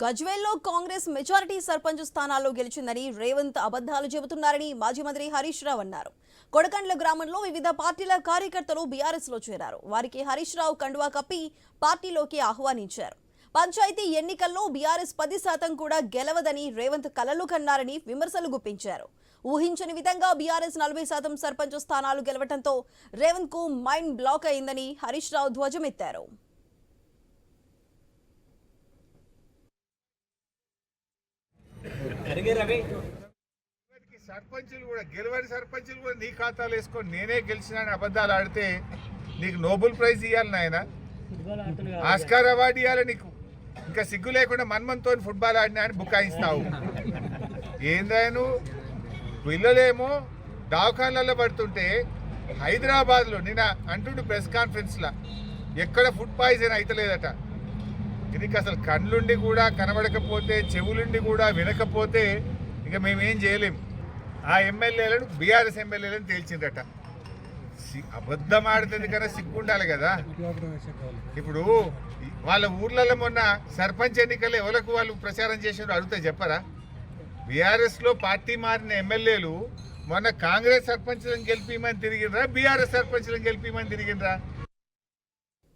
గజ్వేల్లో Congress majority sarpanch స్థానాల్లో గెలిచిందని రేవంత్ అబద్ధాలు చెబుతున్నారని మాజీ మంత్రి హరీష్ రావు అన్నారు. కొడకండ్ల గ్రామంలో వివిధ పార్టీల కార్యకర్తలు బీఆర్ఎస్ లో చేరారు. వారికి హరీష్ రావు కండువా కప్పి పార్టీలోకి ఆహ్వానించారు. పంచాయతీ ఎన్నికల్లో బీఆర్ఎస్ 10% కూడా గెలవదని రేవంత్ కలలు కన్నారని విమర్శలు గుప్పించారు. ఊహించని విధంగా బీఆర్ఎస్ 40% సర్పంచ్ స్థానాలు గెలవడంతో రేవంత్ కు మైండ్ బ్లాక్ అయిందని హరీష్ రావు ధ్వజమెత్తారు. సర్పంచులు కూడా గెలవని సర్పంచులు కూడా నీ ఖాతాలు వేసుకొని నేనే గెలిచిన అబద్ధాలు ఆడితే నీకు నోబెల్ ప్రైజ్ ఇవ్వాలి నాయన, ఆస్కార్ అవార్డు ఇవ్వాలి నీకు. ఇంకా సిగ్గు లేకుండా మన్మన్తో ఫుట్బాల్ ఆడినా అని బుకాయిస్తావు. ఏందాను పిల్లలేమో దవాఖానాలలో పడుతుంటే హైదరాబాద్లో నిన్న అంటుండు ప్రెస్ కాన్ఫరెన్స్లో ఎక్కడ ఫుడ్ పాయిజన్ అవుతలేదట. దీనికి అసలు కళ్ళుండి కూడా కనబడకపోతే, చెవులుండి కూడా వినకపోతే ఇక మేమేం చేయలేం. ఆ ఎమ్మెల్యేలను బీఆర్ఎస్ ఎమ్మెల్యేలను తేల్చిందట. అబద్ధం ఆడుతుంది కన్నా సిగ్గు ఉండాలి కదా. ఇప్పుడు వాళ్ళ ఊర్లలో మొన్న సర్పంచ్ ఎన్నికలు ఎవరికి వాళ్ళు ప్రచారం చేసినారో అడిగితే చెప్పరా? బీఆర్ఎస్లో పార్టీ మారిన ఎమ్మెల్యేలు మొన్న కాంగ్రెస్ సర్పంచ్లను గెలిపిమని తిరిగినరా, బీఆర్ఎస్ సర్పంచ్లను గెలిపిమని తిరిగినరా?